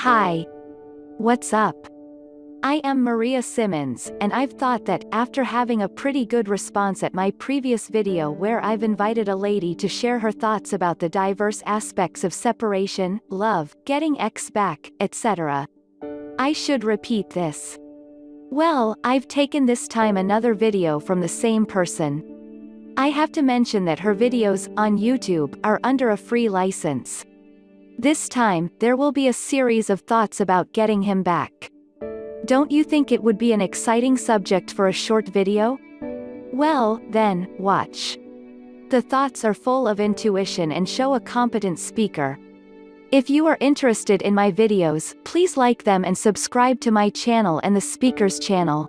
Hi. What's up? I am Maria Simmons, and I've thought that, after having a pretty good response at my previous video where I've invited a lady to share her thoughts about the diverse aspects of separation, love, getting ex back, etc., I should repeat this. Well, I've taken this time another video from the same person. I have to mention that her videos, on YouTube, are under a free license. This time, there will be a series of thoughts about getting him back. Don't you think it would be an exciting subject for a short video? Well, then, watch. The thoughts are full of intuition and show a competent speaker. If you are interested in my videos, please like them and subscribe to my channel and the speaker's channel.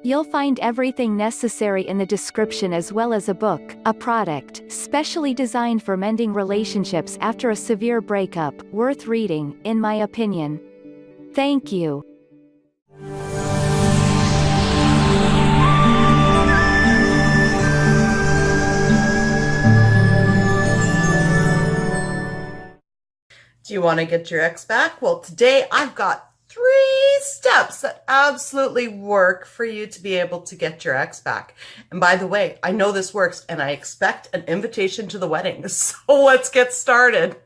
You'll find everything necessary in the description, as well as a book, a product, specially designed for mending relationships after a severe breakup, worth reading, in my opinion. Thank you. Do you want to get your ex back? Well, today I've got 3 steps that absolutely work for you to be able to get your ex back. And by the way, I know this works and I expect an invitation to the wedding. So let's get started.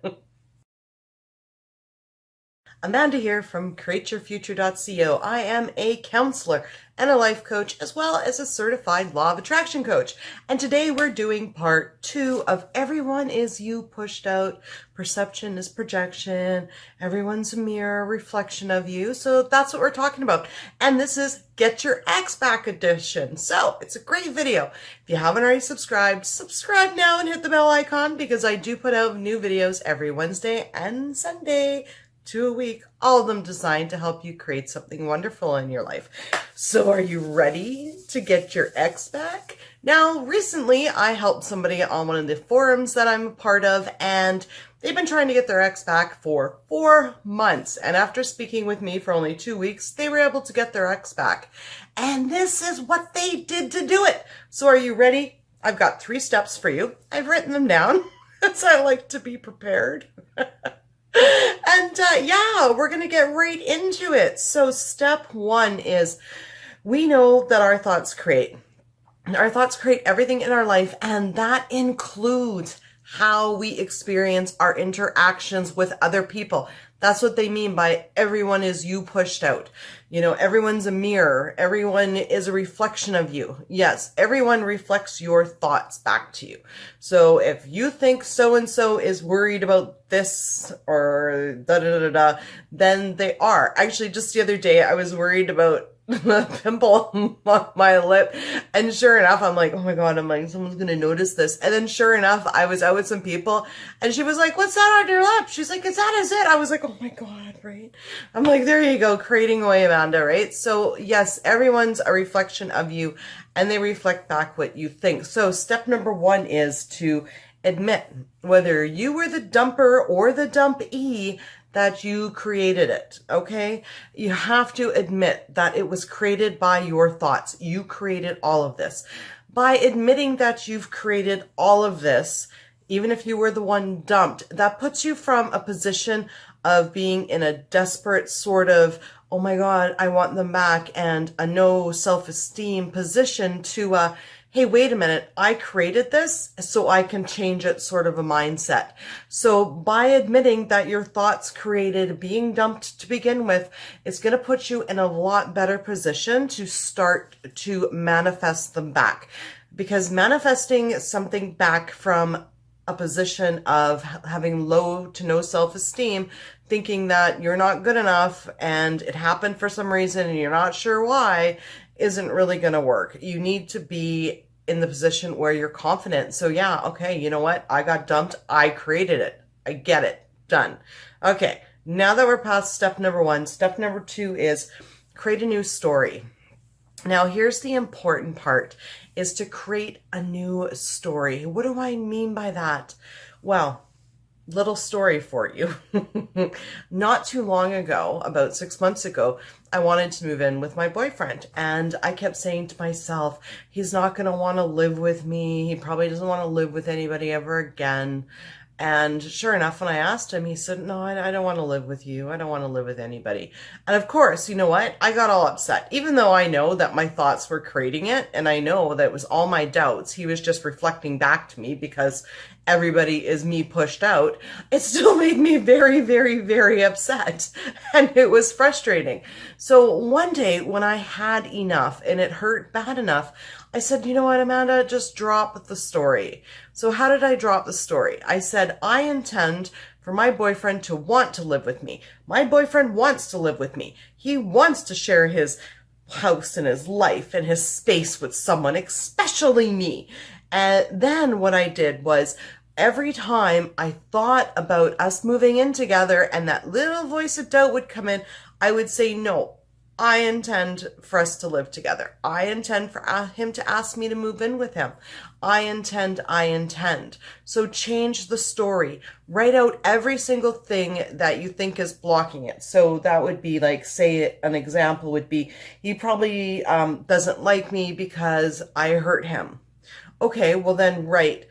Amanda here from CreateYourFuture.co. I am a counselor and a life coach, as well as a certified law of attraction coach. And today we're doing part 2 of Everyone is You Pushed Out. Perception is projection. Everyone's a mirror reflection of you. So that's what we're talking about. And this is Get Your Ex Back edition. So it's a great video. If you haven't already subscribed, subscribe now and hit the bell icon, because I do put out new videos every Wednesday and Sunday. 2 a week, all of them designed to help you create something wonderful in your life. So are you ready to get your ex back? Now, recently I helped somebody on one of the forums that I'm a part of, and they've been trying to get their ex back for 4 months. And after speaking with me for only 2 weeks, they were able to get their ex back. And this is what they did to do it. So are you ready? I've got 3 steps for you. I've written them down, because I like to be prepared. And yeah, we're going to get right into it. So step 1 is, we know that our thoughts create. Our thoughts create everything in our life, and that includes how we experience our interactions with other people. That's what they mean by everyone is you pushed out. You know, everyone's a mirror. Everyone is a reflection of you. Yes, everyone reflects your thoughts back to you. So if you think so-and-so is worried about this or da-da-da-da, then they are. Actually, just the other day, I was worried about a pimple on my lip, and sure enough, I'm like, oh my god, I'm like, someone's gonna notice this. And then sure enough, I was out with some people, and she was like, what's that on your lip? She's like, is it? I was like, oh my god, right? I'm like, there you go, creating away, Amanda, right? So yes, everyone's a reflection of you, and they reflect back what you think. So step number 1 is to admit, whether you were the dumper or the dumpee, that you created it, okay? You have to admit that it was created by your thoughts. You created all of this. By admitting that you've created all of this, even if you were the one dumped, that puts you from a position of being in a desperate sort of, oh my God, I want them back, and a no self-esteem position to a, hey, wait a minute, I created this so I can change it sort of a mindset. So by admitting that your thoughts created being dumped to begin with, it's going to put you in a lot better position to start to manifest them back. Because manifesting something back from a position of having low to no self-esteem, thinking that you're not good enough and it happened for some reason and you're not sure why, isn't really going to work. You need to be in the position where you're confident. So yeah, okay, you know what? I got dumped. I created it. I get it. Done. Okay, now that we're past step number 1, step number 2 is create a new story. Now here's the important part, is to create a new story. What do I mean by that? Well, little story for you. Not too long ago, about 6 months ago, I wanted to move in with my boyfriend, and I kept saying to myself, he's not going to want to live with me. He probably doesn't want to live with anybody ever again. And sure enough, when I asked him, he said, no, I don't want to live with you. I don't want to live with anybody. And of course, you know what? I got all upset, even though I know that my thoughts were creating it. And I know that it was all my doubts. He was just reflecting back to me because everybody is me pushed out. It still made me very, very, very upset. And it was frustrating. So one day when I had enough and it hurt bad enough, I said, you know what, Amanda, just drop the story. So how did I drop the story? I said, I intend for my boyfriend to want to live with me. My boyfriend wants to live with me. He wants to share his house and his life and his space with someone, especially me. And then what I did was every time I thought about us moving in together and that little voice of doubt would come in, I would say, no, I intend for us to live together. I intend for him to ask me to move in with him. I intend. So change the story. Write out every single thing that you think is blocking it. So that would be like, say an example would be, he probably doesn't like me because I hurt him. Okay, well then write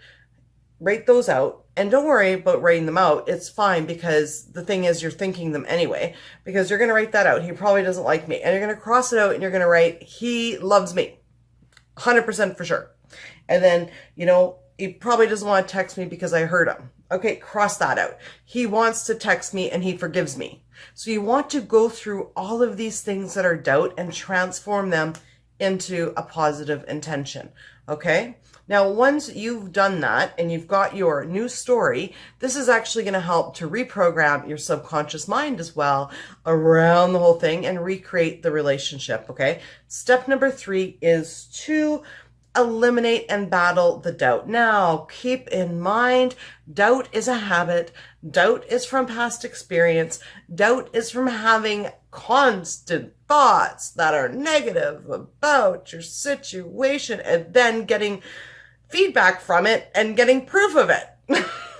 those out. And don't worry about writing them out. It's fine, because the thing is, you're thinking them anyway, because you're going to write that out. He probably doesn't like me. And you're going to cross it out and you're going to write, he loves me. 100% for sure. And then, you know, he probably doesn't want to text me because I hurt him. Okay, cross that out. He wants to text me and he forgives me. So you want to go through all of these things that are doubt and transform them into a positive intention. Okay? Now, once you've done that and you've got your new story, this is actually going to help to reprogram your subconscious mind as well around the whole thing and recreate the relationship, okay? Step number 3 is to eliminate and battle the doubt. Now, keep in mind, doubt is a habit. Doubt is from past experience. Doubt is from having constant thoughts that are negative about your situation and then getting feedback from it and getting proof of it.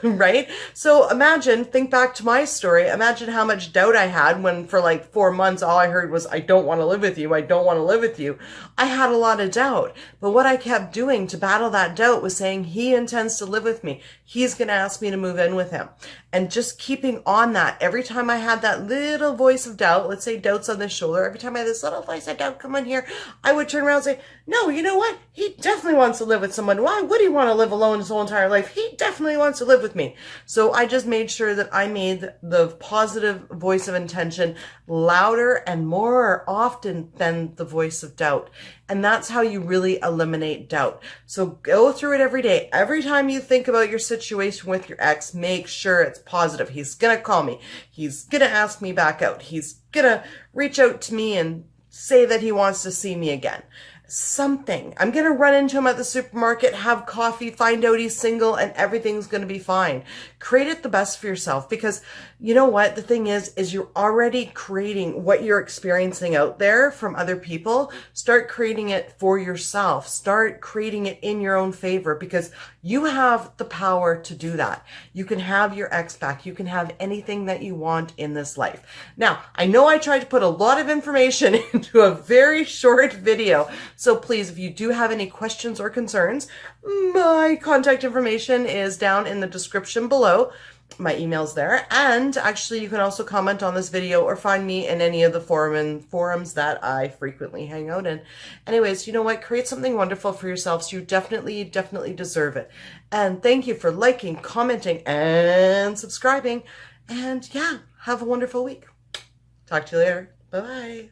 Right? So think back to my story. Imagine how much doubt I had when for like 4 months, all I heard was, I don't want to live with you. I don't want to live with you. I had a lot of doubt. But what I kept doing to battle that doubt was saying, he intends to live with me. He's going to ask me to move in with him. And just keeping on that. Every time I had that little voice of doubt, let's say doubt's on the shoulder, every time I had this little voice of doubt come in here, I would turn around and say, no, you know what? He definitely wants to live with someone. Why would he want to live alone his whole entire life? He definitely wants to live with me. So I just made sure that I made the positive voice of intention louder and more often than the voice of doubt. And that's how you really eliminate doubt. So go through it every day. Every time you think about your situation with your ex, make sure it's positive. He's going to call me. He's going to ask me back out. He's going to reach out to me and say that he wants to see me again. Something. I'm going to run into him at the supermarket, have coffee, find out he's single, and everything's going to be fine. Create it the best for yourself, because you know what? The thing is you're already creating what you're experiencing out there from other people. Start creating it for yourself. Start creating it in your own favor, because you have the power to do that. You can have your ex back. You can have anything that you want in this life. Now, I know I tried to put a lot of information into a very short video. So please, if you do have any questions or concerns, my contact information is down in the description below. My email's there. And actually, you can also comment on this video or find me in any of the forums that I frequently hang out in. Anyways, you know what? Create something wonderful for yourselves. You definitely deserve it. And thank you for liking, commenting, and subscribing. And yeah, have a wonderful week. Talk to you later. Bye-bye.